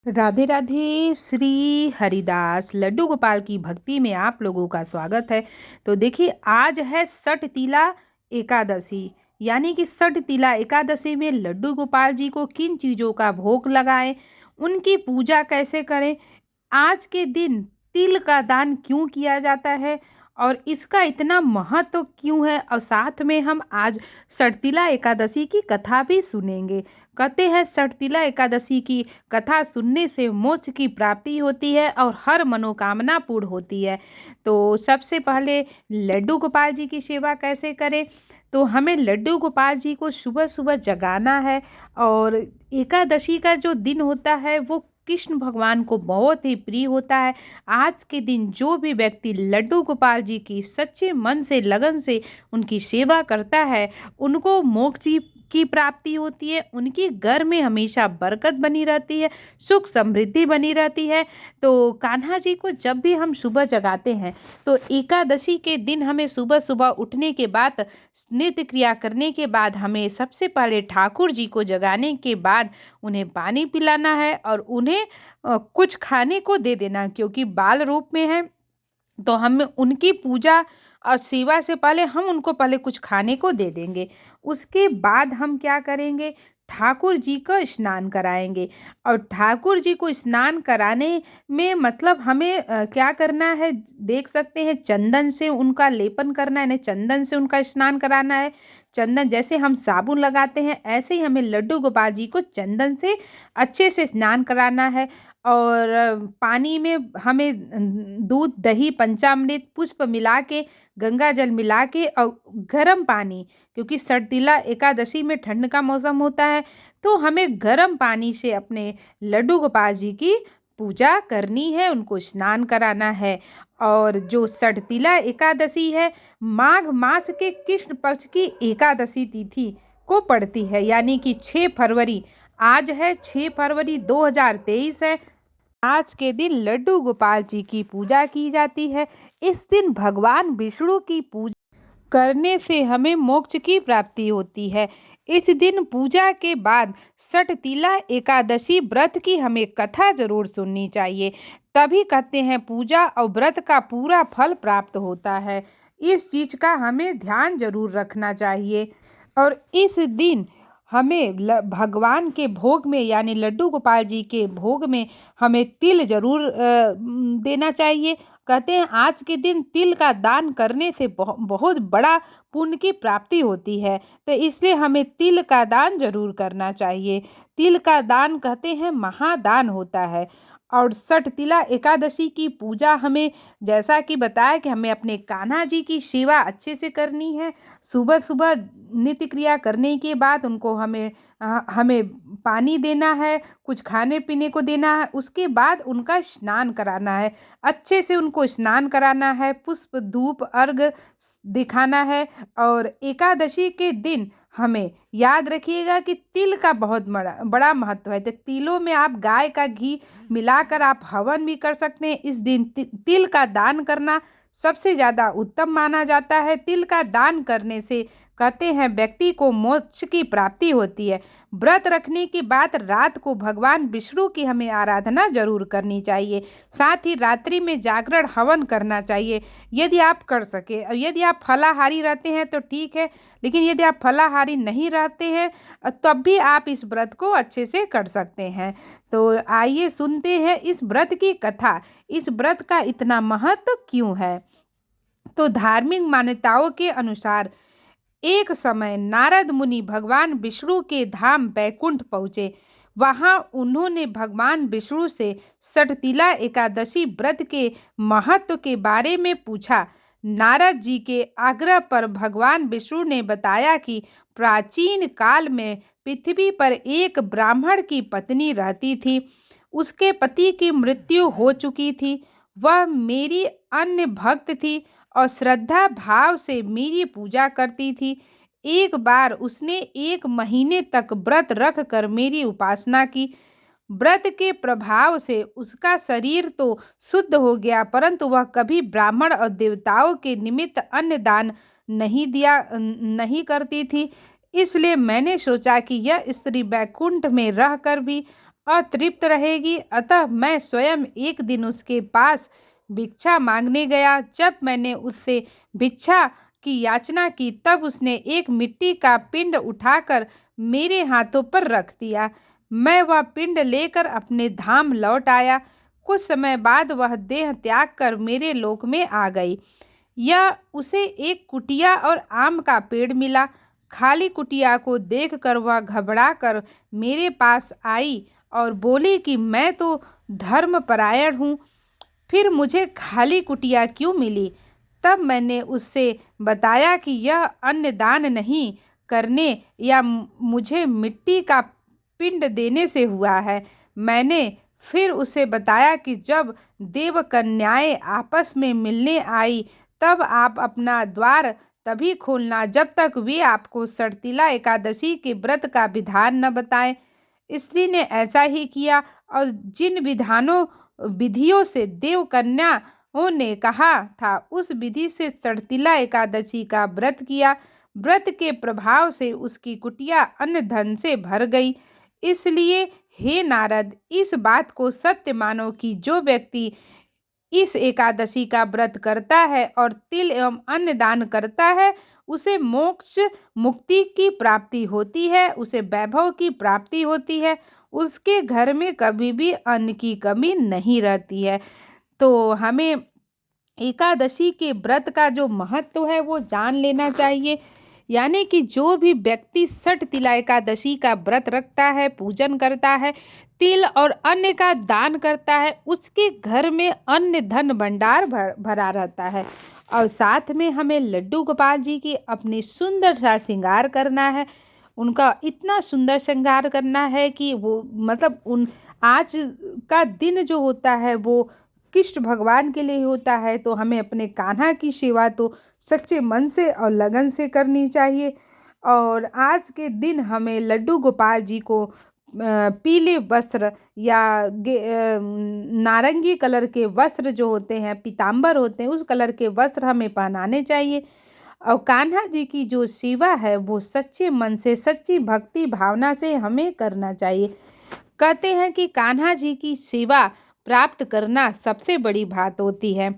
राधे राधे। श्री हरिदास लड्डू गोपाल की भक्ति में आप लोगों का स्वागत है। तो देखिए, आज है सठ तिला एकादशी। यानी कि सठ तिला एकादशी में लड्डू गोपाल जी को किन चीज़ों का भोग लगाएं, उनकी पूजा कैसे करें, आज के दिन तिल का दान क्यों किया जाता है और इसका इतना महत्व क्यों है, और साथ में हम आज सठतिला एकादशी की कथा भी सुनेंगे। कहते हैं सठतिला एकादशी की कथा सुनने से मोक्ष की प्राप्ति होती है और हर मनोकामना पूर्ण होती है। तो सबसे पहले लड्डू गोपाल जी की सेवा कैसे करें, तो हमें लड्डू गोपाल जी को सुबह सुबह जगाना है। और एकादशी का जो दिन होता है वो कृष्ण भगवान को बहुत ही प्रिय होता है। आज के दिन जो भी व्यक्ति लड्डू गोपाल जी की सच्चे मन से लगन से उनकी सेवा करता है, उनको मोक्ष की प्राप्ति होती है। उनके घर में हमेशा बरकत बनी रहती है, सुख समृद्धि बनी रहती है। तो कान्हा जी को जब भी हम सुबह जगाते हैं तो एकादशी के दिन हमें सुबह सुबह उठने के बाद, नित्य क्रिया करने के बाद, हमें सबसे पहले ठाकुर जी को जगाने के बाद उन्हें पानी पिलाना है और उन्हें कुछ खाने को दे देना, क्योंकि बाल रूप में है। तो हम उनकी पूजा और सेवा से पहले हम उनको पहले कुछ खाने को दे देंगे। उसके बाद हम क्या करेंगे, ठाकुर जी का स्नान कराएंगे। और ठाकुर जी को स्नान कराने में मतलब हमें क्या करना है, देख सकते हैं, चंदन से उनका लेपन करना है, चंदन से उनका स्नान कराना है। चंदन जैसे हम साबुन लगाते हैं, ऐसे ही हमें लड्डू गोपाल जी को चंदन से अच्छे से स्नान कराना है। और पानी में हमें दूध, दही, पंचामृत, पुष्प मिला के, गंगा जल मिला के और गर्म पानी, क्योंकि सर्दिला एकादशी में ठंड का मौसम होता है, तो हमें गर्म पानी से अपने लड्डू गोपाल जी की पूजा करनी है, उनको स्नान कराना है। और जो सठतिला एकादशी है, माघ मास के कृष्ण पक्ष की एकादशी तिथि को पड़ती है, यानी कि 6 फरवरी। आज है 6 फरवरी 2023 है। आज के दिन लड्डू गोपाल जी की पूजा की जाती है। इस दिन भगवान विष्णु की पूजा करने से हमें मोक्ष की प्राप्ति होती है। इस दिन पूजा के बाद सठतिला एकादशी व्रत की हमें कथा जरूर सुननी चाहिए, तभी कहते हैं पूजा और व्रत का पूरा फल प्राप्त होता है। इस चीज का हमें ध्यान जरूर रखना चाहिए। और इस दिन हमें भगवान के भोग में, यानी लड्डू गोपाल जी के भोग में, हमें तिल जरूर देना चाहिए। कहते हैं आज के दिन तिल का दान करने से बहुत बड़ा पुण्य की प्राप्ति होती है, तो इसलिए हमें तिल का दान जरूर करना चाहिए। तिल का दान कहते हैं महादान होता है। और सठतिला एकादशी की पूजा हमें, जैसा कि बताया, कि हमें अपने कान्हा जी की सेवा अच्छे से करनी है। सुबह सुबह नित्य क्रिया करने के बाद उनको हमें पानी देना है, कुछ खाने पीने को देना है। उसके बाद उनका स्नान कराना है, अच्छे से उनको स्नान कराना है, पुष्प धूप अर्घ दिखाना है। और एकादशी के दिन हमें याद रखिएगा कि तिल का बहुत बड़ा बड़ा महत्व है। तो तिलों में आप गाय का घी मिलाकर आप हवन भी कर सकते हैं। इस दिन तिल का दान करना सबसे ज़्यादा उत्तम माना जाता है। तिल का दान करने से कहते हैं व्यक्ति को मोक्ष की प्राप्ति होती है। व्रत रखने के बाद रात को भगवान विष्णु की हमें आराधना जरूर करनी चाहिए। साथ ही रात्रि में जागरण हवन करना चाहिए, यदि आप कर सके। और यदि आप फलाहारी रहते हैं तो ठीक है, लेकिन यदि आप फलाहारी नहीं रहते हैं तब भी आप इस व्रत को अच्छे से कर सकते हैं। तो आइए सुनते हैं इस व्रत की कथा। इस व्रत का इतना महत्व क्यों है। तो धार्मिक मान्यताओं के अनुसार एक समय नारद मुनि भगवान विष्णु के धाम बैकुंठ पहुँचे। वहां उन्होंने भगवान विष्णु से सठतिला एकादशी व्रत के महत्व के बारे में पूछा। नारद जी के आग्रह पर भगवान विष्णु ने बताया कि प्राचीन काल में पृथ्वी पर एक ब्राह्मण की पत्नी रहती थी। उसके पति की मृत्यु हो चुकी थी। वह मेरी अन्य भक्त थी और श्रद्धा भाव से मेरी पूजा करती थी। एक बार उसने 1 महीने तक व्रत रख कर मेरी उपासना की। व्रत के प्रभाव से उसका शरीर तो शुद्ध हो गया, परंतु वह कभी ब्राह्मण और देवताओं के निमित्त अन्न दान नहीं करती थी। इसलिए मैंने सोचा कि यह स्त्री बैकुंठ में रहकर भी अतृप्त रहेगी। अतः मैं स्वयं एक दिन उसके पास भिक्षा मांगने गया। जब मैंने उससे भिक्षा की याचना की तब उसने एक मिट्टी का पिंड उठाकर मेरे हाथों पर रख दिया। मैं वह पिंड लेकर अपने धाम लौट आया। कुछ समय बाद वह देह त्याग कर मेरे लोक में आ गई। यह उसे एक कुटिया और आम का पेड़ मिला। खाली कुटिया को देखकर वह घबरा कर मेरे पास आई और बोली कि मैं तो धर्मपरायण हूँ, फिर मुझे खाली कुटिया क्यों मिली? तब मैंने उससे बताया कि यह अन्न दान नहीं करने या मुझे मिट्टी का पिंड देने से हुआ है। मैंने फिर उसे बताया कि जब देव कन्याएं आपस में मिलने आई तब आप अपना द्वार तभी खोलना जब तक वे आपको सड़तीला एकादशी के व्रत का विधान न बताएं। स्त्री ने ऐसा ही किया और जिन विधियों से देव कन्याओं ने कहा था उस विधि से सड़तीला एकादशी का व्रत किया। व्रत के प्रभाव से उसकी कुटिया अन्न धन से भर गई। इसलिए हे नारद, इस बात को सत्य मानो कि जो व्यक्ति इस एकादशी का व्रत करता है और तिल एवं अन्न दान करता है उसे मोक्ष मुक्ति की प्राप्ति होती है, उसे वैभव की प्राप्ति होती है, उसके घर में कभी भी अन्न की कमी नहीं रहती है। तो हमें एकादशी के व्रत का जो महत्व है वो जान लेना चाहिए। यानी कि जो भी व्यक्ति सठ तिला एकादशी का व्रत रखता है, पूजन करता है, तिल और अन्न का दान करता है, उसके घर में अन्न धन भंडार भरा रहता है। और साथ में हमें लड्डू गोपाल जी की अपनी सुंदर सा श्रृंगार करना है। उनका इतना सुंदर श्रृंगार करना है कि वो मतलब उन आज का दिन जो होता है वो कृष्ण भगवान के लिए होता है। तो हमें अपने कान्हा की सेवा तो सच्चे मन से और लगन से करनी चाहिए। और आज के दिन हमें लड्डू गोपाल जी को पीले वस्त्र या नारंगी कलर के वस्त्र जो होते हैं, पीताम्बर होते हैं, उस कलर के वस्त्र हमें पहनाने चाहिए। और कान्हा जी की जो सेवा है वो सच्चे मन से, सच्ची भक्ति भावना से हमें करना चाहिए। कहते हैं कि कान्हा जी की सेवा प्राप्त करना सबसे बड़ी बात होती है।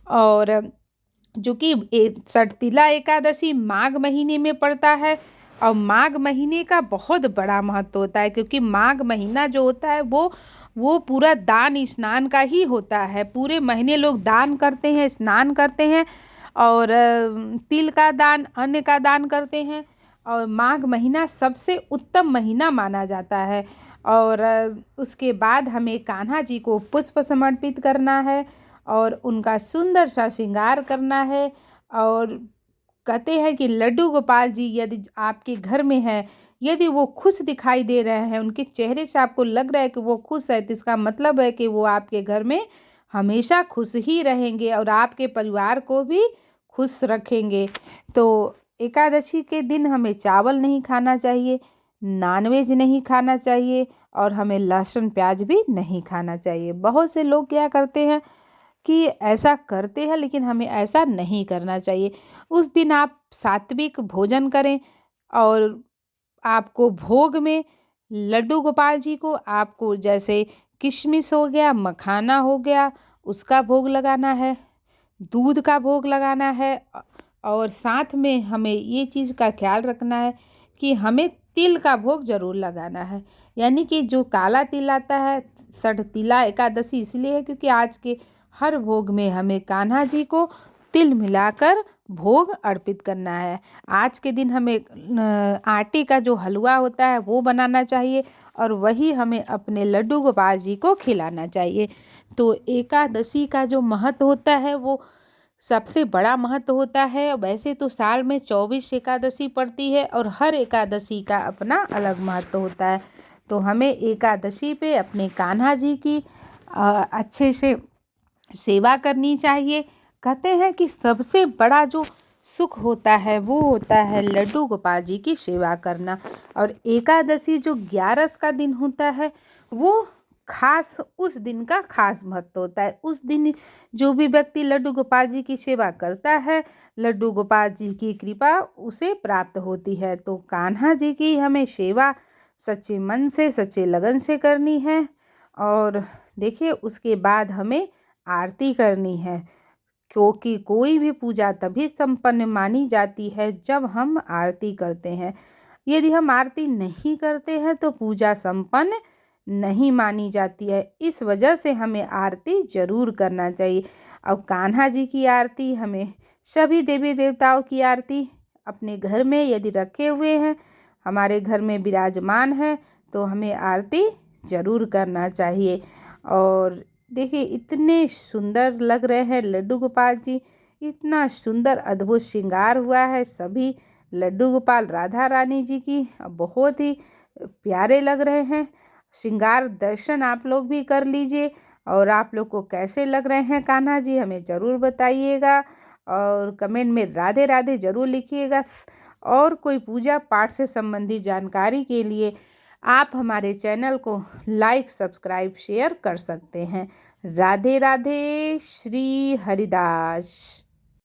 और जो कि सठतिला एकादशी माघ महीने में पड़ता है और माघ महीने का बहुत बड़ा महत्व होता है, क्योंकि माघ महीना जो होता है वो पूरा दान स्नान का ही होता है। पूरे महीने लोग दान करते हैं, स्नान करते हैं और तिल का दान, अन्न का दान करते हैं। और माघ महीना सबसे उत्तम महीना माना जाता है। और उसके बाद हमें कान्हा जी को पुष्प समर्पित करना है और उनका सुंदर सा श्रृंगार करना है। और कहते हैं कि लड्डू गोपाल जी यदि आपके घर में है, यदि वो खुश दिखाई दे रहे हैं, उनके चेहरे से आपको लग रहा है कि वो खुश है, तो इसका मतलब है कि वो आपके घर में हमेशा खुश ही रहेंगे और आपके परिवार को भी खुश रखेंगे। तो एकादशी के दिन हमें चावल नहीं खाना चाहिए, नॉनवेज नहीं खाना चाहिए और हमें लहसुन प्याज भी नहीं खाना चाहिए। बहुत से लोग क्या करते हैं कि ऐसा करते हैं, लेकिन हमें ऐसा नहीं करना चाहिए। उस दिन आप सात्विक भोजन करें और आपको भोग में लड्डू गोपाल जी को आपको जैसे किशमिश हो गया, मखाना हो गया, उसका भोग लगाना है, दूध का भोग लगाना है। और साथ में हमें ये चीज़ का ख्याल रखना है कि हमें तिल का भोग जरूर लगाना है। यानी कि जो काला तिल आता है, सठतिला एकादशी इसलिए है क्योंकि आज के हर भोग में हमें कान्हा जी को तिल मिलाकर भोग अर्पित करना है। आज के दिन हमें आटे का जो हलवा होता है वो बनाना चाहिए और वही हमें अपने लड्डू गोपाल जी को खिलाना चाहिए। तो एकादशी का जो महत्व होता है वो सबसे बड़ा महत्व होता है। वैसे तो साल में 24 एकादशी पड़ती है और हर एकादशी का अपना अलग महत्व होता है। तो हमें एकादशी पे अपने कान्हा जी की अच्छे से सेवा करनी चाहिए। कहते हैं कि सबसे बड़ा जो सुख होता है वो होता है लड्डू गोपाल जी की सेवा करना। और एकादशी जो 11 का दिन होता है वो खास, उस दिन का खास महत्व होता है। उस दिन जो भी व्यक्ति लड्डू गोपाल जी की सेवा करता है, लड्डू गोपाल जी की कृपा उसे प्राप्त होती है। तो कान्हा जी की हमें सेवा सच्चे मन से, सच्चे लगन से करनी है। और देखिए उसके बाद हमें आरती करनी है, क्योंकि कोई भी पूजा तभी संपन्न मानी जाती है जब हम आरती करते हैं। यदि हम आरती नहीं करते हैं तो पूजा संपन्न नहीं मानी जाती है। इस वजह से हमें आरती जरूर करना चाहिए। अब कान्हा जी की आरती, हमें सभी देवी देवताओं की आरती अपने घर में यदि रखे हुए हैं, हमारे घर में विराजमान है, तो हमें आरती जरूर करना चाहिए। और देखिए इतने सुंदर लग रहे हैं लड्डू गोपाल जी, इतना सुंदर अद्भुत श्रृंगार हुआ है सभी लड्डू गोपाल राधा रानी जी की, बहुत ही प्यारे लग रहे हैं। श्रृंगार दर्शन आप लोग भी कर लीजिए। और आप लोग को कैसे लग रहे हैं कान्हा जी, हमें ज़रूर बताइएगा और कमेंट में राधे राधे ज़रूर लिखिएगा। और कोई पूजा पाठ से संबंधित जानकारी के लिए आप हमारे चैनल को लाइक, सब्सक्राइब, शेयर कर सकते हैं। राधे राधे। श्री हरिदास।